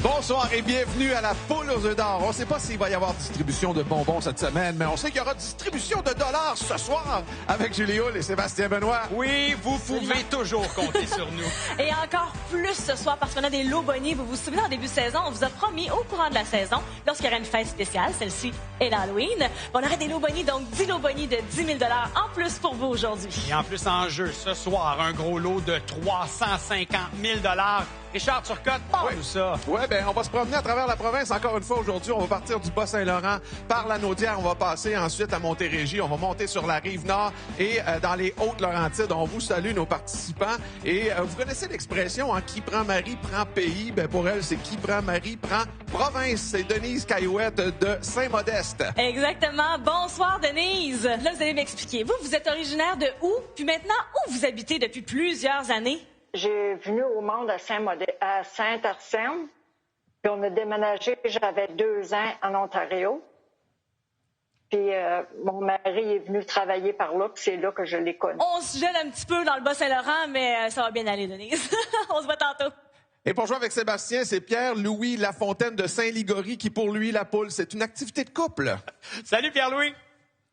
Bonsoir et bienvenue à la poule aux œufs d'or. On ne sait pas s'il va y avoir distribution de bonbons cette semaine, mais on sait qu'il y aura distribution de dollars ce soir avec Julie Hull et Sébastien Benoît. Oui, vous pouvez toujours compter sur nous. Et encore plus ce soir parce qu'on a des lots bonnies. Vous vous souvenez, en début de saison, on vous a promis au courant de la saison, lorsqu'il y aurait une fête spéciale, celle-ci est l'Halloween, on aurait des lots bonnies, donc 10 lots bonnies de 10 000 en plus pour vous aujourd'hui. Et en plus, en jeu, ce soir, un gros lot de 350 000 Richard Turcotte, parle-nous ça. Oui, bien, on va se promener à travers la province encore une fois aujourd'hui. On va partir du Bas-Saint-Laurent par la Naudière. On va passer ensuite à Montérégie. On va monter sur la Rive-Nord et dans les Hautes-Laurentides. On vous salue, nos participants. Et vous connaissez l'expression, hein, qui prend Marie prend pays. Ben, pour elle, c'est qui prend Marie prend province. C'est Denise Caillouette de Saint-Modeste. Exactement. Bonsoir, Denise. Là, vous allez m'expliquer. Vous êtes originaire de où? Puis maintenant, où vous habitez depuis plusieurs années? J'ai venu au monde à Saint-Arsène, puis on a déménagé, j'avais 2 ans en Ontario. Puis mon mari est venu travailler par là, puis c'est là que je l'ai connu. On se gèle un petit peu dans le Bas-Saint-Laurent, mais ça va bien aller, Denise. On se voit tantôt. Et pour jouer avec Sébastien, c'est Pierre-Louis Lafontaine de Saint-Ligory qui, pour lui, la poule, c'est une activité de couple. Salut, Pierre-Louis.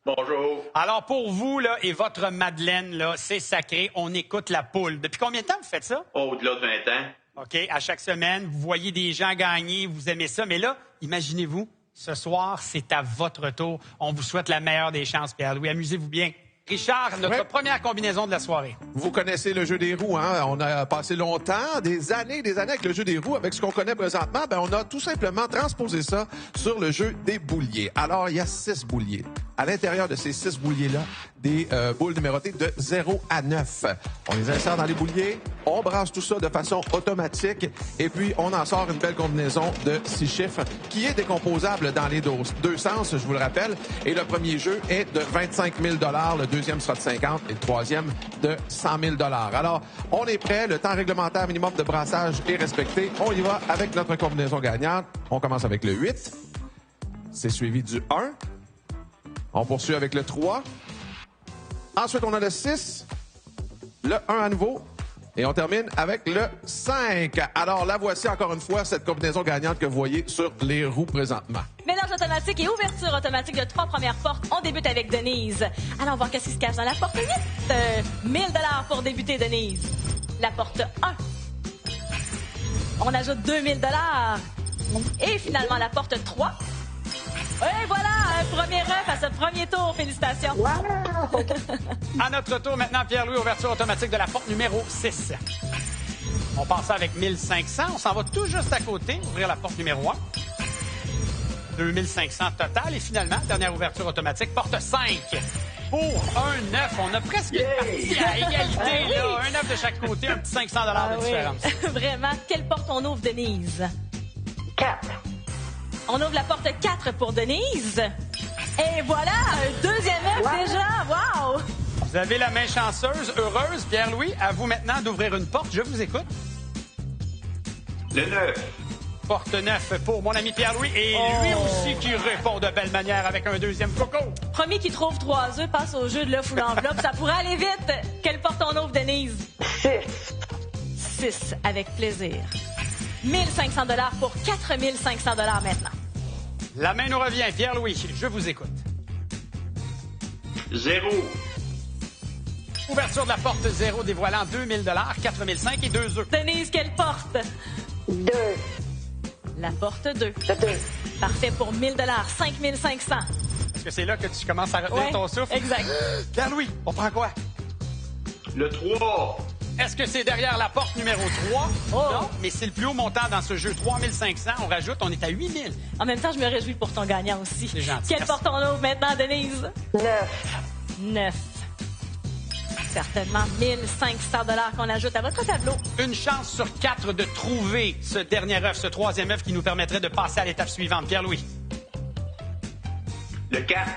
Bonjour. Alors, pour vous là, et votre Madeleine, là, c'est sacré, on écoute la poule. Depuis combien de temps vous faites ça? Au-delà de 20 ans. OK, à chaque semaine, vous voyez des gens gagner, vous aimez ça. Mais là, imaginez-vous, ce soir, c'est à votre tour. On vous souhaite la meilleure des chances, Pierre-Louis. Amusez-vous bien. Richard, notre première combinaison de la soirée. Vous connaissez le jeu des roues, hein? On a passé longtemps, des années avec le jeu des roues. Avec ce qu'on connaît présentement, ben, on a tout simplement transposé ça sur le jeu des bouliers. Alors, il y a 6 bouliers. À l'intérieur de ces 6 bouliers-là, des boules numérotées de 0 à 9. On les insère dans les bouliers, on brasse tout ça de façon automatique et puis on en sort une belle combinaison de 6 chiffres qui est décomposable dans les deux sens, je vous le rappelle. Et le premier jeu est de 25 000 le deuxième sera de 50 et le troisième de 100 000 Alors, on est prêt. Le temps réglementaire minimum de brassage est respecté. On y va avec notre combinaison gagnante. On commence avec le 8. C'est suivi du 1. On poursuit avec le 3. Ensuite, on a le 6, le 1 à nouveau, et on termine avec le 5. Alors, la voici encore une fois, cette combinaison gagnante que vous voyez sur les roues présentement. Mélange automatique et ouverture automatique de 3 premières portes. On débute avec Denise. Allons voir qu'est-ce qui se cache dans la porte 8. 1000 $ pour débuter, Denise. La porte 1. On ajoute 2000 $. Et finalement, la porte 3. Et voilà, un premier œuf à ce premier tour. Félicitations. Wow! À notre tour maintenant, Pierre-Louis, ouverture automatique de la porte numéro 6. On passe ça avec 1500. On s'en va tout juste à côté, ouvrir la porte numéro 1. 2500 total. Et finalement, dernière ouverture automatique, porte 5. Pour un 9, on a presque une partie à égalité. Là. Un 9 de chaque côté, un petit 500 $ de différence. Vraiment. Quelle porte on ouvre, Denise? 4. On ouvre la porte 4 pour Denise. Et voilà, un deuxième œuf déjà. Wow! Vous avez la main chanceuse, heureuse. Pierre-Louis, à vous maintenant d'ouvrir une porte. Je vous écoute. Le 9. Porte 9 pour mon ami Pierre-Louis. Et lui aussi qui répond de belle manière avec un deuxième coco. Premier qui trouve 3 œufs passe au jeu de l'œuf ou l'enveloppe. Ça pourrait aller vite. Quelle porte on ouvre, Denise? 6. 6, avec plaisir. 1500 $ pour 4500 $ maintenant. La main nous revient. Pierre-Louis, je vous écoute. 0. Ouverture de la porte 0 dévoilant 2000 $, 4005 et 2 œufs. Denise, quelle porte? 2. La porte 2. 2. Parfait pour 1000 $, 5500. Est-ce que c'est là que tu commences à retenir ton souffle? Exact. Pierre-Louis, on prend quoi? Le 3. Est-ce que c'est derrière la porte numéro 3? Oh. Non, mais c'est le plus haut montant dans ce jeu. 3500, on rajoute, on est à 8000. En même temps, je me réjouis pour ton gagnant aussi. C'est gentil. Quelle Merci. porte on ouvre maintenant, Denise? 9. 9. Certainement 1500 $ qu'on ajoute à votre tableau. Une chance sur 4 de trouver ce dernier œuf, ce troisième œuf qui nous permettrait de passer à l'étape suivante. Pierre-Louis. Le 4.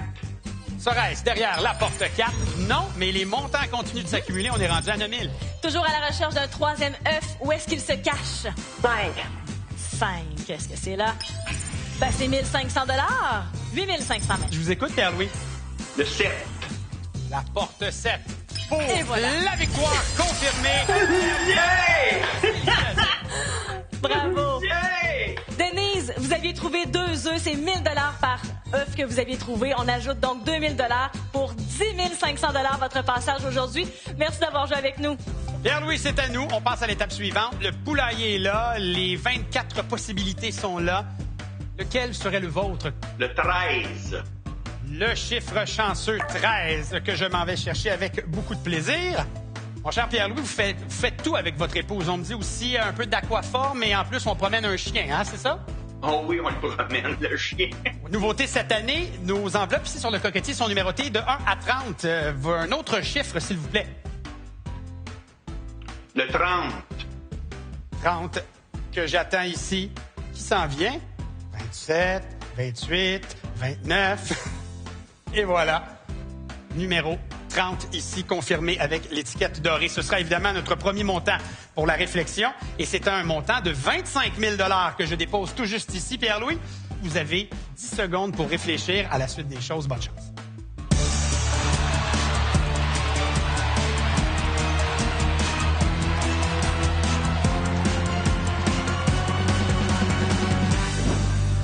Serait-ce derrière la porte 4? Non, mais les montants continuent de s'accumuler. On est rendu à 9000. Toujours à la recherche d'un troisième œuf. Où est-ce qu'il se cache? 5. 5. Qu'est-ce que c'est là? Ben, c'est 1500 $. 8500 même. Je vous écoute, Pierre-Louis. Le 7. La porte 7. Pour Et voilà. la victoire confirmée. Yeah! Bravo. Yeah! trouvé 2 œufs. C'est 1 000 par œuf que vous aviez trouvé. On ajoute donc 2 000 pour 10 500 votre passage aujourd'hui. Merci d'avoir joué avec nous. Pierre-Louis, c'est à nous. On passe à l'étape suivante. Le poulailler est là. Les 24 possibilités sont là. Lequel serait le vôtre? Le 13. Le chiffre chanceux 13 que je m'en vais chercher avec beaucoup de plaisir. Mon cher Pierre-Louis, vous faites tout avec votre épouse. On me dit aussi un peu d'aquaforme et en plus, on promène un chien, hein, c'est ça? Oh oui, on le promène, le chien. Nouveauté cette année, nos enveloppes ici sur le cocotier sont numérotées de 1 à 30. Un autre chiffre, s'il vous plaît. Le 30. 30 que j'attends ici. Qui s'en vient? 27, 28, 29. Et voilà. Numéro 30 ici, confirmé avec l'étiquette dorée. Ce sera évidemment notre premier montant pour la réflexion. Et c'est un montant de 25 000 que je dépose tout juste ici. Pierre-Louis, vous avez 10 secondes pour réfléchir à la suite des choses. Bonne chance.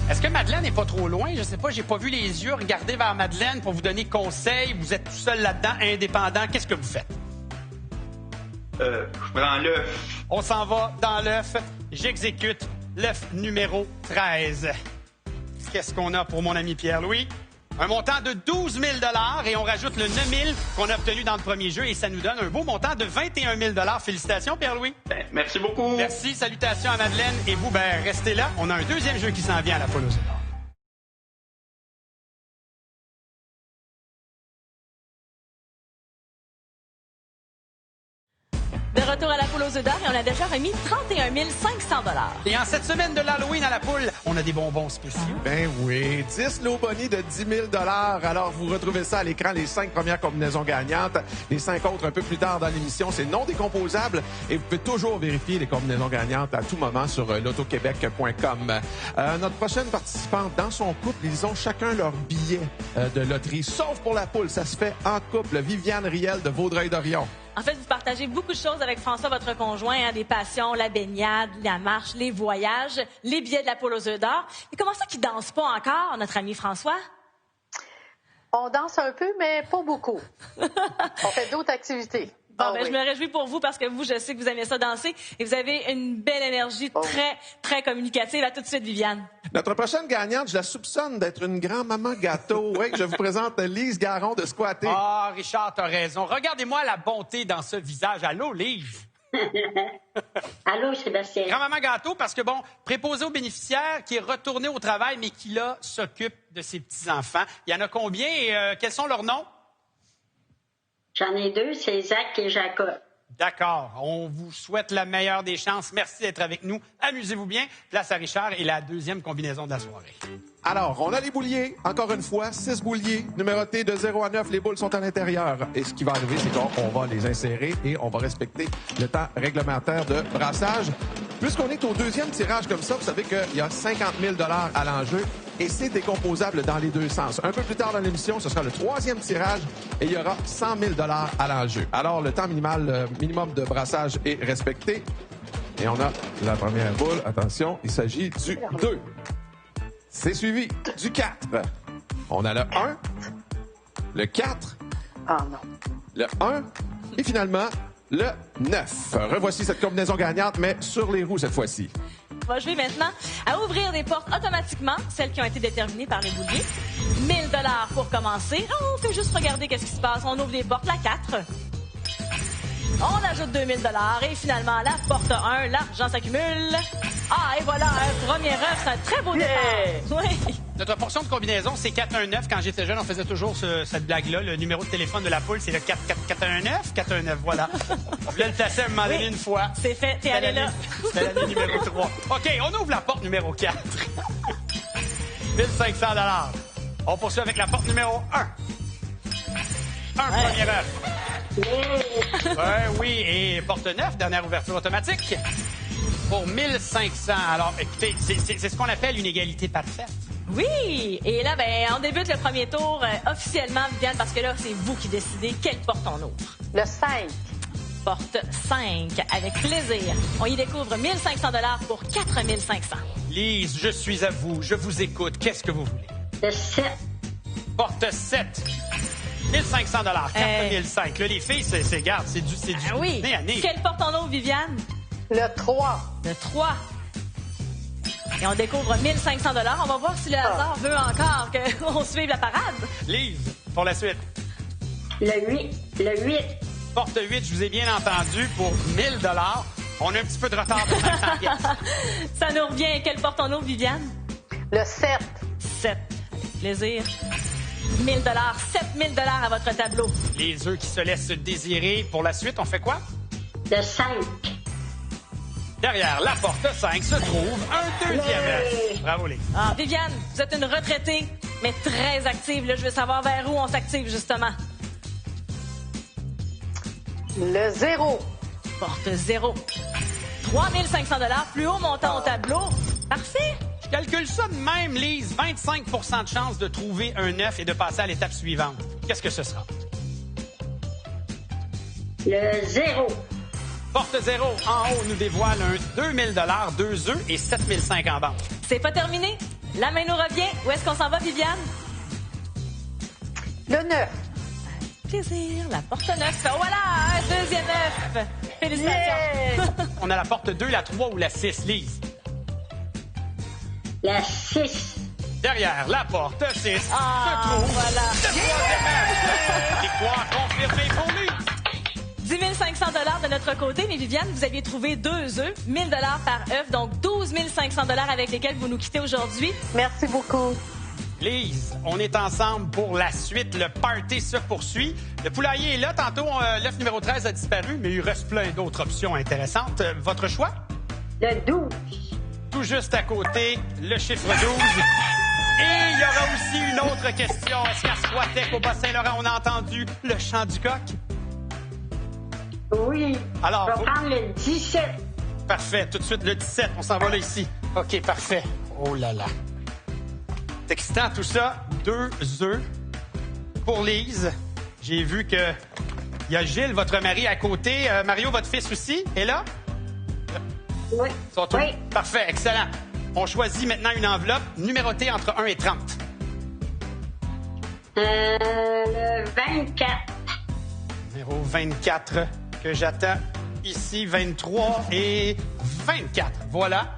Est-ce que Madeleine n'est pas trop loin? Je sais pas, j'ai pas vu les yeux regarder vers Madeleine pour vous donner conseil. Vous êtes tout seul là-dedans, indépendant. Qu'est-ce que vous faites? Je prends l'œuf. On s'en va dans l'œuf. J'exécute l'œuf numéro 13. Qu'est-ce qu'on a pour mon ami Pierre-Louis? Un montant de 12 000 et on rajoute le 9 000 qu'on a obtenu dans le premier jeu et ça nous donne un beau montant de 21 000 Félicitations, Pierre-Louis. Ben, merci beaucoup. Merci, salutations à Madeleine. Et vous, ben, restez là. On a un deuxième jeu qui s'en vient à la poule aux œufs d'or. De retour à la poule aux œufs d'or et on a déjà remis 31 500 $. Et en cette semaine de l'Halloween à la poule, on a des bonbons spéciaux. Ben oui, 10 lots bonus de 10 000 $. Alors, vous retrouvez ça à l'écran, les 5 premières combinaisons gagnantes. Les 5 autres un peu plus tard dans l'émission. C'est non décomposable et vous pouvez toujours vérifier les combinaisons gagnantes à tout moment sur lotoquebec.com. Notre prochaine participante, dans son couple, ils ont chacun leur billet de loterie. Sauf pour la poule, ça se fait en couple. Viviane Riel de Vaudreuil-Dorion. En fait, vous partagez beaucoup de choses avec François, votre conjoint, hein, des passions, la baignade, la marche, les voyages, les billets de la poule aux œufs d'or. Et comment ça qu'il danse pas encore, notre ami François? On danse un peu, mais pas beaucoup. On fait d'autres activités. Bon, ben, oui. Je me réjouis pour vous parce que vous, je sais que vous aimez ça danser et vous avez une belle énergie très, très communicative. À tout de suite, Viviane. Notre prochaine gagnante, je la soupçonne d'être une grand-maman gâteau. Oui, je vous présente Lise Garon de Squatté. Ah, Richard, t'as raison. Regardez-moi la bonté dans ce visage. Allô, Lise? Allô, Sébastien. Grand-maman gâteau, parce que, bon, préposé aux bénéficiaires qui est retourné au travail, mais qui, là, s'occupe de ses petits-enfants. Il y en a combien et quels sont leurs noms? J'en ai 2, c'est Zach et Jacob. D'accord. On vous souhaite la meilleure des chances. Merci d'être avec nous. Amusez-vous bien. Place à Richard et la deuxième combinaison de la soirée. Alors, on a les bouliers. Encore une fois, 6 bouliers numérotés de 0 à 9. Les boules sont à l'intérieur. Et ce qui va arriver, c'est qu'on va les insérer et on va respecter le temps réglementaire de brassage. Puisqu'on est au deuxième tirage comme ça, vous savez qu'il y a 50 000 $ à l'enjeu et c'est décomposable dans les deux sens. Un peu plus tard dans l'émission, ce sera le troisième tirage et il y aura 100 000 $ à l'enjeu. Alors, le temps minimum de brassage est respecté. Et on a la première boule. Attention, il s'agit du 2. C'est suivi du 4. On a le 1, le 4, le 1 et finalement le 9. Revoici cette combinaison gagnante, mais sur les roues cette fois-ci. On va jouer maintenant à ouvrir des portes automatiquement, celles qui ont été déterminées par les bouliers. 1 000 $ pour commencer. On fait juste regarder qu'est-ce qui se passe. On ouvre les portes, la 4. On ajoute 2 000 $ et finalement, la porte 1, l'argent s'accumule. Ah, et voilà, un premier œuf, c'est un très beau départ. Oui. Notre portion de combinaison, c'est 419. Quand j'étais jeune, on faisait toujours cette blague-là. Le numéro de téléphone de la poule, c'est le 419. 419, voilà. Je voulais le placer à un moment donné une fois. C'est fait, t'es allé là. C'était l'année numéro 3. OK, on ouvre la porte numéro 4. 1 500 $. On poursuit avec la porte numéro 1. Premier œuf. Oui, et porte 9, dernière ouverture automatique. Pour 1 500. Alors, écoutez, c'est ce qu'on appelle une égalité parfaite. Oui! Et là, ben, on débute le premier tour officiellement, Viviane, parce que là, c'est vous qui décidez quelle porte on ouvre. Le 5. porte 5. Avec plaisir. On y découvre 1 500 $ pour 4 500. Lise, je suis à vous. Je vous écoute. Qu'est-ce que vous voulez? Le 7. Porte 7. 1 500 $. 4 500. Là, les filles, c'est garde. C'est du Ah oui. nez à nez. Quelle porte en haut, Viviane? Le 3. Le 3. Et on découvre 1 500 $. On va voir si le hasard veut encore qu'on suive la parade. Lise, pour la suite. Le 8. Le 8. Porte 8, je vous ai bien entendu, pour 1 000 $. On a un petit peu de retard de 500 pièces. Ça nous revient. Quelle porte en haut, Viviane? Le 7. 7. Avec plaisir. 1 000 $. 7 000 $ à votre tableau. Les œufs qui se laissent désirer. Pour la suite, on fait quoi? Le 5. Derrière la porte 5 se trouve un deuxième œuf. Bravo, les. Ah, Viviane, vous êtes une retraitée, mais très active. Là, je veux savoir vers où on s'active, justement. Le 0. Porte 0. 3 500 $, plus haut montant au tableau. Parfait. Je calcule ça de même, Lise. 25 de chance de trouver un œuf et de passer à l'étape suivante. Qu'est-ce que ce sera? Le 0. Porte 0, en haut, nous dévoile un 2 000 $, 2 œufs et 7 500 en banque. C'est pas terminé. La main nous revient. Où est-ce qu'on s'en va, Viviane? Le 9. Plaisir. La porte 9. Voilà, un deuxième œuf. Félicitations. On a la porte 2, la 3 ou la 6, Lise. La 6. Derrière la porte 6 se Ah, trouve voilà. le troisième œuf. Victoire confirmée pour lui. 10 500 $ de notre côté, mais Viviane, vous aviez trouvé 2 œufs, 1 000 $ par œuf, donc 12 500 $ avec lesquels vous nous quittez aujourd'hui. Merci beaucoup. Lise, on est ensemble pour la suite. Le party se poursuit. Le poulailler est là. Tantôt, l'œuf numéro 13 a disparu, mais il reste plein d'autres options intéressantes. Votre choix? Le 12. Tout juste à côté, le chiffre 12. Et il y aura aussi une autre question. Est-ce qu'à Squatec, au Bas-Saint-Laurent, on a entendu le chant du coq? Oui. Alors, on va prendre le 17. Parfait. Tout de suite, le 17. On s'en va là, ici. OK, parfait. Oh là là. C'est excitant, tout ça. 2 œufs pour Lise. J'ai vu que il y a Gilles, votre mari, à côté. Mario, votre fils aussi, est là? Oui. Ils sont tous- Oui. Parfait, excellent. On choisit maintenant une enveloppe numérotée entre 1 et 30. Le 24. Numéro 24 que j'attends ici. 23 et 24. Voilà.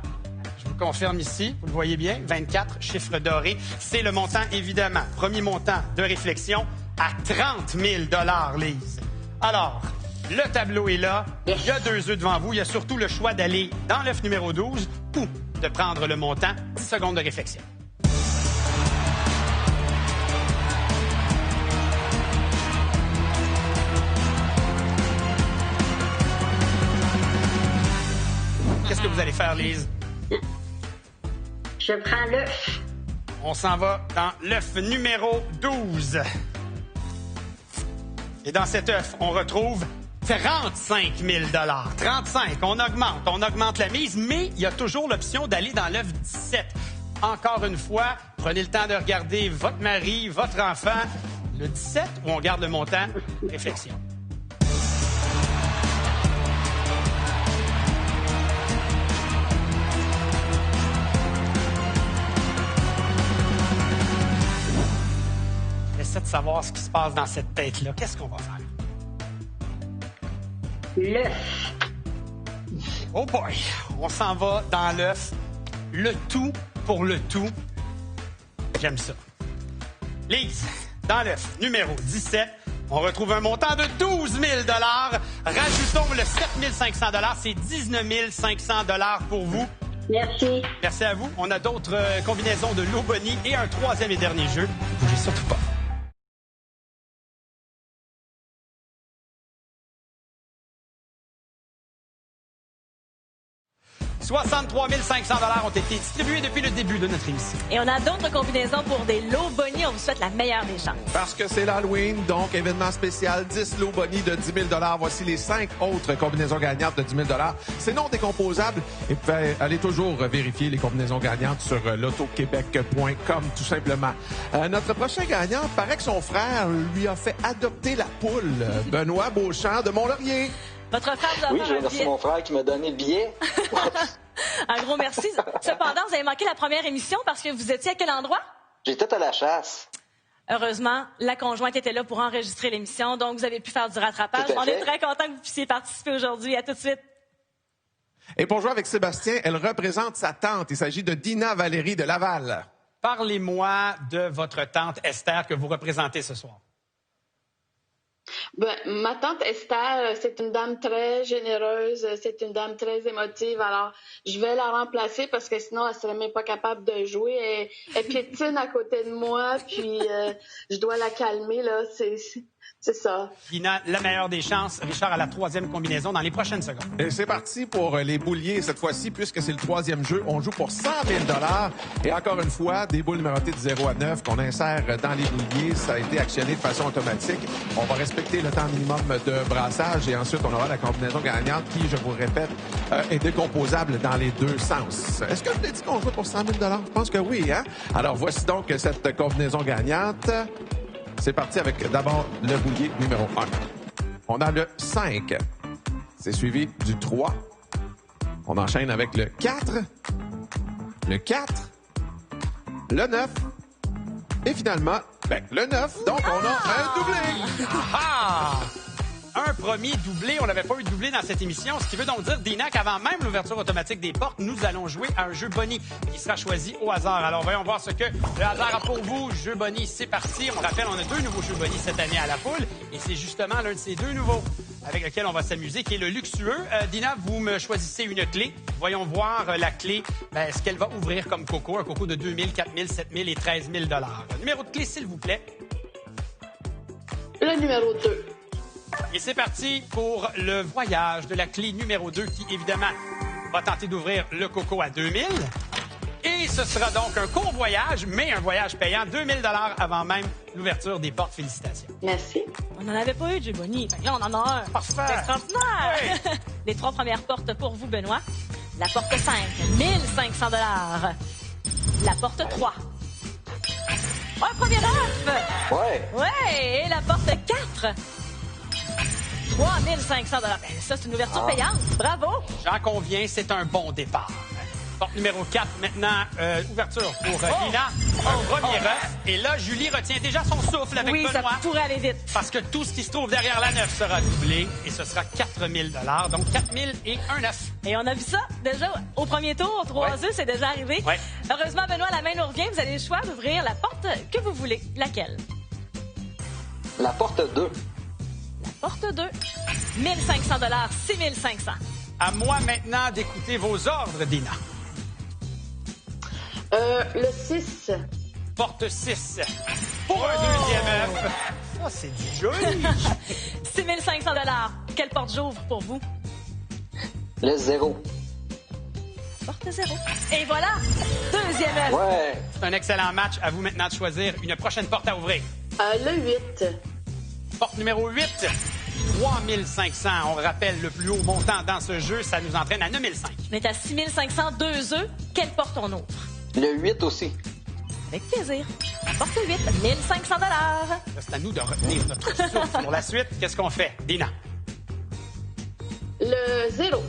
Je vous confirme ici. Vous le voyez bien. 24, chiffre doré. C'est le montant, évidemment. Premier montant de réflexion à 30 000 $, Lise. Alors, le tableau est là. Yes. Il y a 2 œufs devant vous. Il y a surtout le choix d'aller dans l'œuf numéro 12 ou de prendre le montant. 10 secondes de réflexion. Qu'est-ce que vous allez faire, Lise? Je prends l'œuf. On s'en va dans l'œuf numéro 12. Et dans cet œuf, on retrouve 35 000 $. 35, on augmente la mise, mais il y a toujours l'option d'aller dans l'œuf 17. Encore une fois, prenez le temps de regarder votre mari, votre enfant. Le 17, où on garde le montant, réflexion. J'essaie de savoir ce qui se passe dans cette tête-là. Qu'est-ce qu'on va faire? L'œuf. Oh boy! On s'en va dans l'œuf. Le tout pour le tout. J'aime ça. Lise, dans l'œuf numéro 17, on retrouve un montant de 12 000 $. Rajoutons le 7 500 $. C'est 19 500 $ pour vous. Merci. Merci à vous. On a d'autres combinaisons de l'eau Bonnie et un troisième et dernier jeu. Ne bougez surtout pas. 63 500 $ ont été distribués depuis le début de notre émission. Et on a d'autres combinaisons pour des lots Bonnie. On vous souhaite la meilleure des chances. Parce que c'est l'Halloween, donc événement spécial, 10 lots Bonnie de 10 000 $. Voici les 5 autres combinaisons gagnantes de 10 000 $. C'est non décomposable et vous pouvez aller toujours vérifier les combinaisons gagnantes sur lotoquebec.com, tout simplement. Notre prochain gagnant, paraît que son frère lui a fait adopter la poule. Benoît Beauchamp de Mont-Laurier. Votre frère vous a Oui, offert je un remercie billet. mon frère qui m'a donné le billet. Un gros merci. Cependant, vous avez manqué la première émission parce que vous étiez à quel endroit? J'étais à la chasse. Heureusement, la conjointe était là pour enregistrer l'émission, donc vous avez pu faire du rattrapage. Tout à On est fait. très content que vous puissiez participer aujourd'hui. À tout de suite. Et pour jouer avec Sébastien, elle représente sa tante. Il s'agit de Dina Valérie de Laval. Parlez-moi de votre tante Esther que vous représentez ce soir. Ben, ma tante Esther, c'est une dame très généreuse, c'est une dame très émotive. Alors, je vais la remplacer parce que sinon, elle serait même pas capable de jouer. Elle piétine à côté de moi, puis je dois la calmer, là. C'est ça. Dina, la meilleure des chances. Richard à la 3e combinaison dans les prochaines secondes. Et c'est parti pour les bouliers cette fois-ci, puisque c'est le 3e jeu. On joue pour 100 000 $. Et encore une fois, des boules numérotées de 0 à 9 qu'on insère dans les bouliers. Ça a été actionné de façon automatique. On va respecter le temps minimum de brassage et ensuite, on aura la combinaison gagnante qui, je vous répète, est décomposable dans les deux sens. Est-ce que je l'ai dit qu'on joue pour 100 000 $? Je pense que oui, hein? Alors, voici donc cette combinaison gagnante. C'est parti avec d'abord le boulier numéro 1. On a le 5. C'est suivi du 3. On enchaîne avec le 4. Le 4. Le 9. Et finalement, le 9. Donc, on a un doublé. Ah! Un premier doublé. On n'avait pas eu de doublé dans cette émission, ce qui veut donc dire, Dina, qu'avant même l'ouverture automatique des portes, nous allons jouer à un jeu Bonnie qui sera choisi au hasard. Alors, voyons voir ce que le hasard a pour vous. Jeu Bonnie, c'est parti. On rappelle, on a 2 nouveaux jeux Bonnie cette année à la poule et c'est justement l'un de ces 2 nouveaux avec lequel on va s'amuser, qui est le luxueux. Dina, vous me choisissez une clé. Voyons voir la clé, ce qu'elle va ouvrir comme coco. Un coco de 2 000, 4 000, 7 000 et 13 000 $. Numéro de clé, s'il vous plaît. Le numéro 2. Et c'est parti pour le voyage de la clé numéro 2 qui, évidemment, va tenter d'ouvrir le coco à 2000. Et ce sera donc un court voyage, mais un voyage payant 2000 $ avant même l'ouverture des portes. Félicitations. Merci. On n'en avait pas eu de jeu Bonnie. Là, on en a un. Parfait. C'est extraordinaire. Oui. Les 3 premières portes pour vous, Benoît. La porte 5, 1500 $. La porte 3. Un premier œuf. Ouais. Ouais. Et la porte 4. 3500 $. Ça, c'est une ouverture payante. Bravo. J'en conviens, c'est un bon départ. Porte numéro 4, maintenant, ouverture pour Dina. Un premier œuf. Et là, Julie retient déjà son souffle avec Oui, Benoît. ça pourrait aller vite. Parce que tout ce qui se trouve derrière la 9 sera doublé et ce sera 4 000 $. Donc 4 000 et un œuf. Et on a vu ça déjà au premier tour. 3 œufs, c'est déjà arrivé. Ouais. Heureusement, Benoît, la main nous revient. Vous avez le choix d'ouvrir la porte que vous voulez. Laquelle? La porte 2. Porte 2. 1500 $, 6500. À moi maintenant d'écouter vos ordres, Dina. Le 6. Porte 6. Pour un deuxième œuf. Ça, c'est du joli. 6500 $. Quelle porte j'ouvre pour vous? Le 0. Porte 0. Et voilà, deuxième œuf. Ouais. C'est un excellent match. À vous maintenant de choisir une prochaine porte à ouvrir. Le 8. Porte numéro 8. 3500. On rappelle le plus haut montant dans ce jeu. Ça nous entraîne à 9005. On est à 6500, 2 œufs. Quelle porte on ouvre? Le 8 aussi. Avec plaisir. Porte 8, 1500 $. Là, c'est à nous de retenir notre souffle pour la suite. Qu'est-ce qu'on fait, Dina? Le 0.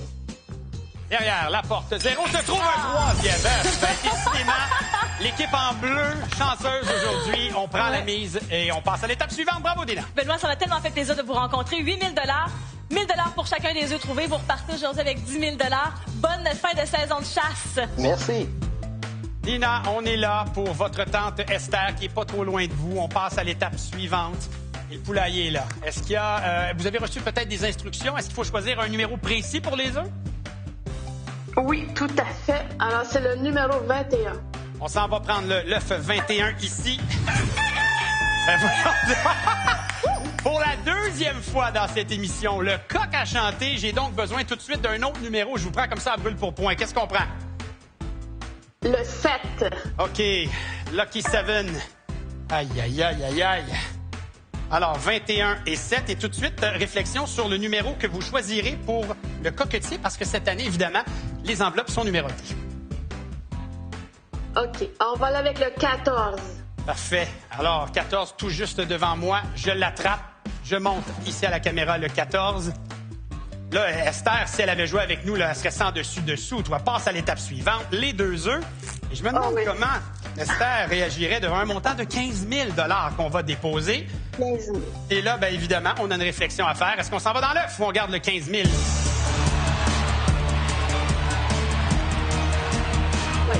Derrière la porte 0 se trouve un troisième œuf. Décidément, l'équipe en bleu, chanceuse aujourd'hui. On prend la mise et on passe à l'étape suivante. Bravo, Dina. Benoît, ça m'a tellement fait plaisir de vous rencontrer. 8000 $. 1000 $ pour chacun des œufs trouvés. Vous repartez aujourd'hui avec 10 000 $. Bonne fin de saison de chasse. Merci. Dina, on est là pour votre tante Esther qui est pas trop loin de vous. On passe à l'étape suivante. Et le poulailler est là. Est-ce qu'il y a... vous avez reçu peut-être des instructions? Est-ce qu'il faut choisir un numéro précis pour les œufs? Oui, tout à fait. Alors, c'est le numéro 21. On s'en va prendre l'œuf 21 ici. Pour la deuxième fois dans cette émission, le coq a chanté. J'ai donc besoin tout de suite d'un autre numéro. Je vous prends comme ça à brûle pour point. Qu'est-ce qu'on prend? Le 7. OK. Lucky 7. Aïe, aïe, aïe, aïe, aïe. Alors, 21 et 7. Et tout de suite, réflexion sur le numéro que vous choisirez pour le coquetier, parce que cette année, évidemment, les enveloppes sont numérotées. OK. On va aller avec le 14. Parfait. Alors, 14 tout juste devant moi. Je l'attrape. Je monte ici à la caméra le 14. Là, Esther, si elle avait joué avec nous, là, elle serait sans dessus-dessous. Toi, passe à l'étape suivante. Les 2 œufs. Et je me demande comment Esther réagirait devant un montant de 15 000 qu'on va déposer. 15 000. Et là, bien évidemment, on a une réflexion à faire. Est-ce qu'on s'en va dans l'œuf ou on garde le 15 000? Oui.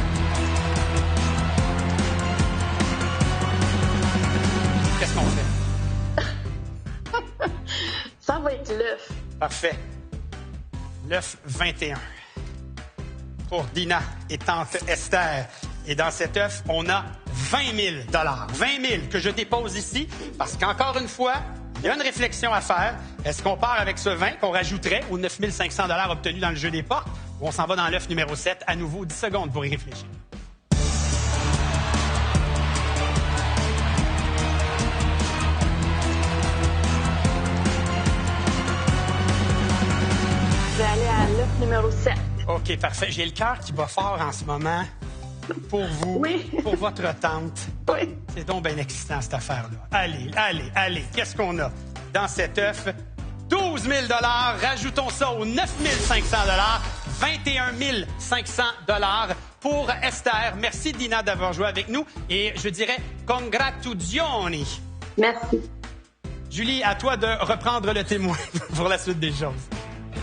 Qu'est-ce qu'on fait? Ça va être l'œuf. Parfait. L'œuf 21. Pour Dina et tante Esther. Et dans cet œuf, on a 20 000 20 000 que je dépose ici parce qu'encore une fois, il y a une réflexion à faire. Est-ce qu'on part avec ce 20 qu'on rajouterait aux 9 500 obtenus dans le jeu des portes ou on s'en va dans l'œuf numéro 7? À nouveau, 10 secondes pour y réfléchir. Je vais aller à l'œuf numéro 7. OK, parfait. J'ai le cœur qui bat fort en ce moment pour vous, pour votre tante. Oui. C'est donc bien excitant, cette affaire-là. Allez. Qu'est-ce qu'on a dans cet œuf? 12 000 rajoutons ça aux 9 500 21 500 pour Esther. Merci, Dina, d'avoir joué avec nous. Et je dirais congratulazioni. Merci. Julie, à toi de reprendre le témoin pour la suite des choses.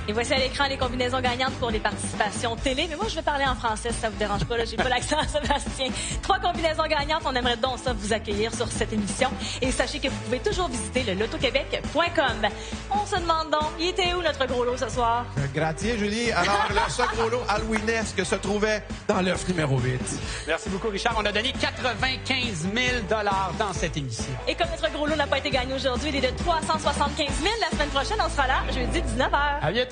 Et voici à l'écran les combinaisons gagnantes pour les participations télé. Mais moi, je vais parler en français si ça vous dérange pas. Là, j'ai pas l'accent à Sébastien. 3 combinaisons gagnantes. On aimerait donc ça vous accueillir sur cette émission. Et sachez que vous pouvez toujours visiter le lotoquebec.com. On se demande donc, il était où notre gros lot ce soir? Grazie, Julie. Alors, ce gros lot halloweenesque se trouvait dans l'œuf numéro 8. Merci beaucoup, Richard. On a donné 95 000 dans cette émission. Et comme notre gros lot n'a pas été gagné aujourd'hui, il est de 375 000. La semaine prochaine, on sera là, jeudi 19h. À bientôt!